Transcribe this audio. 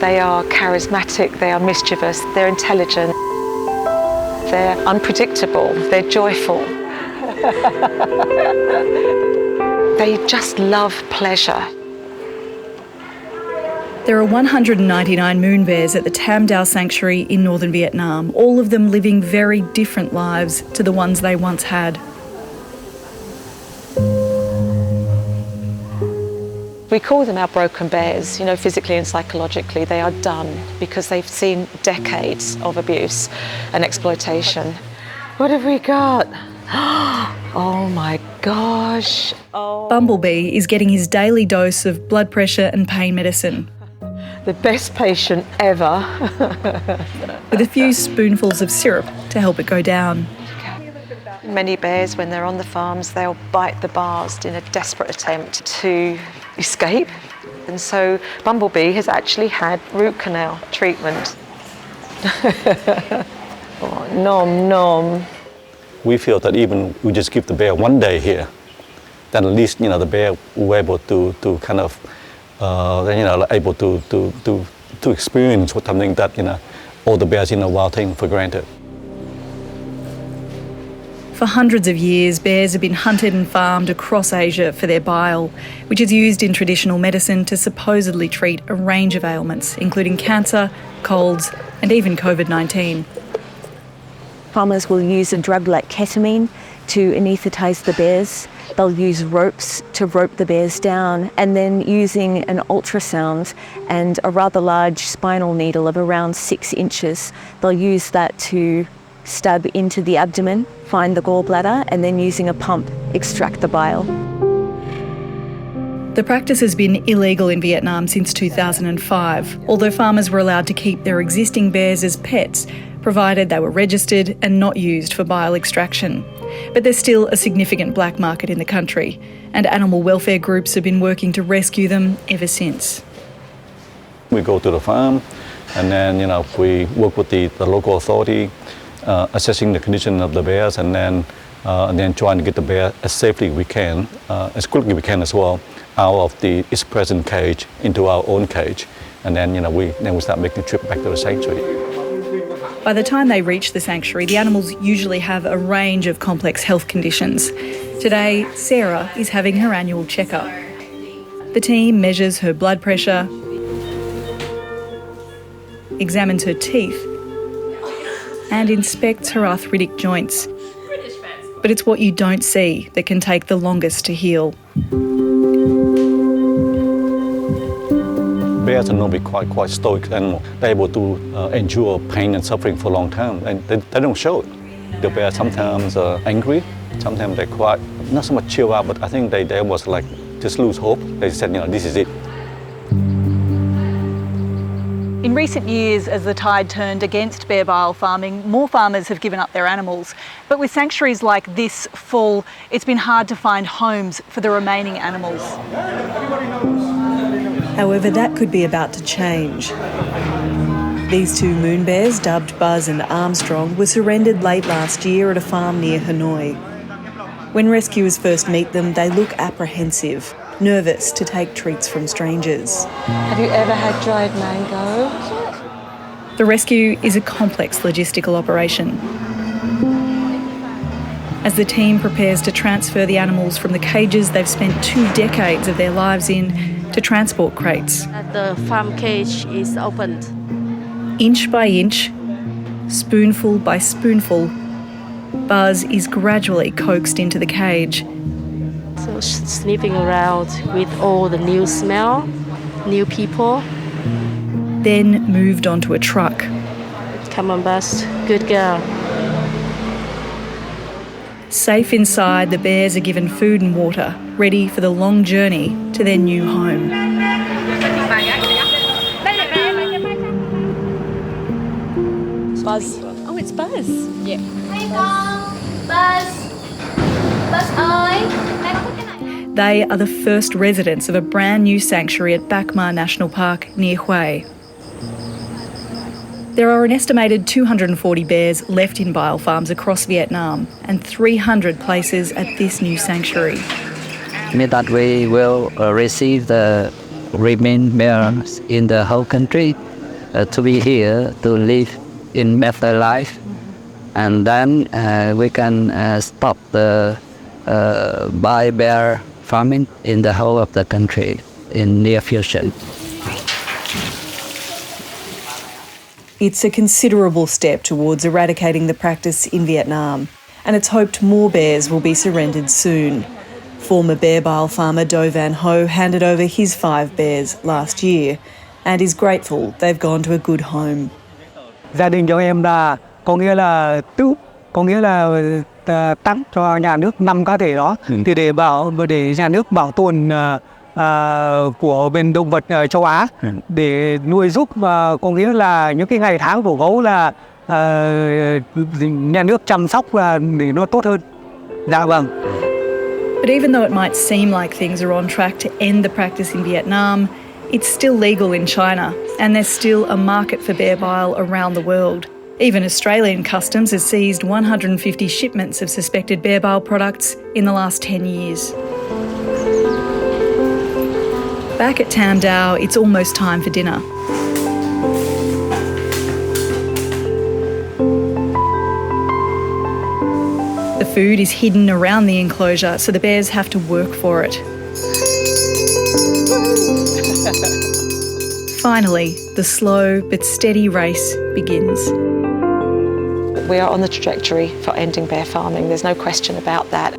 They are charismatic, they are mischievous, they're intelligent, they're unpredictable, they're joyful. They just love pleasure. There are 199 moon bears at the Tam Dao Sanctuary in northern Vietnam, all of them living very different lives to the ones they once had. We call them our broken bears, physically and psychologically. They are done because they've seen decades of abuse and exploitation. What have we got? Oh my gosh. Oh. Bumblebee is getting his daily dose of blood pressure and pain medicine. The best patient ever. With a few spoonfuls of syrup to help it go down. Many bears, when they're on the farms, they'll bite the bars in a desperate attempt to escape. And so Bumblebee has actually had root canal treatment. Oh, nom nom. We feel that even we just give the bear one day here, then at least the bear will be able to kind of able to experience something that all the bears in the wild take for granted. For hundreds of years, bears have been hunted and farmed across Asia for their bile, which is used in traditional medicine to supposedly treat a range of ailments, including cancer, colds, and even COVID-19. Farmers will use a drug like ketamine to anaesthetise the bears. They'll use ropes to rope the bears down, and then using an ultrasound and a rather large spinal needle of around 6 inches, they'll use that to stab into the abdomen, find the gallbladder, and then using a pump, extract the bile. The practice has been illegal in Vietnam since 2005, although farmers were allowed to keep their existing bears as pets, provided they were registered and not used for bile extraction. But there's still a significant black market in the country, and animal welfare groups have been working to rescue them ever since. We go to the farm, and then we work with the local authority, assessing the condition of the bears, and then trying to get the bear as safely we can, as quickly we can as well, out of its present cage into our own cage, and then we start making a trip back to the sanctuary. By the time they reach the sanctuary, the animals usually have a range of complex health conditions. Today, Sarah is having her annual checkup. The team measures her blood pressure, examines her teeth, and inspects her arthritic joints. But it's what you don't see that can take the longest to heal. Bears are normally quite stoic animals. They're able to endure pain and suffering for a long time, and they don't show it. The bears sometimes are angry, sometimes they're quite, not so much chill out, but I think they almost like just lose hope. They said, this is it. In recent years, as the tide turned against bear bile farming, more farmers have given up their animals. But with sanctuaries like this full, it's been hard to find homes for the remaining animals. However, that could be about to change. These two moon bears, dubbed Buzz and Armstrong, were surrendered late last year at a farm near Hanoi. When rescuers first meet them, they look apprehensive, nervous to take treats from strangers. Have you ever had dried mango? The rescue is a complex logistical operation. As the team prepares to transfer the animals from the cages they've spent 2 decades of their lives in to transport crates. The farm cage is opened. Inch by inch, spoonful by spoonful, Buzz is gradually coaxed into the cage. So sniffing around with all the new smell, new people. Then moved onto a truck. Come on, Buzz, good girl. Safe inside, the bears are given food and water, ready for the long journey to their new home. Buzz. Oh, it's Buzz. Yeah. Buzz. Buzz ơi. They are the first residents of a brand new sanctuary at Bac Ma National Park near Hue. There are an estimated 240 bears left in bile farms across Vietnam and 300 places at this new sanctuary. That we will receive the remaining bears in the whole country to be here to live in better life, and then we can stop the bear farming in the whole of the country in near future. It's a considerable step towards eradicating the practice in Vietnam, and it's hoped more bears will be surrendered soon. Former bear bile farmer Do Van Ho handed over his 5 bears last year and is grateful they've gone to a good home. Gia đình cho em là có nghĩa là tặng cho nhà nước 5 cá thể đó thì để nhà nước bảo tồn của bên động vật châu Á để nuôi giúp, và có nghĩa là những cái ngày tháng của gấu là nhà nước chăm sóc và để nó tốt hơn. Dạ vâng. But even though it might seem like things are on track to end the practice in Vietnam, it's still legal in China, and there's still a market for bear bile around the world. Even Australian Customs has seized 150 shipments of suspected bear bile products in the last 10 years. Back at Tam Dao, it's almost time for dinner. The food is hidden around the enclosure, so the bears have to work for it. Finally, the slow but steady race begins. We are on the trajectory for ending bear farming. There's no question about that.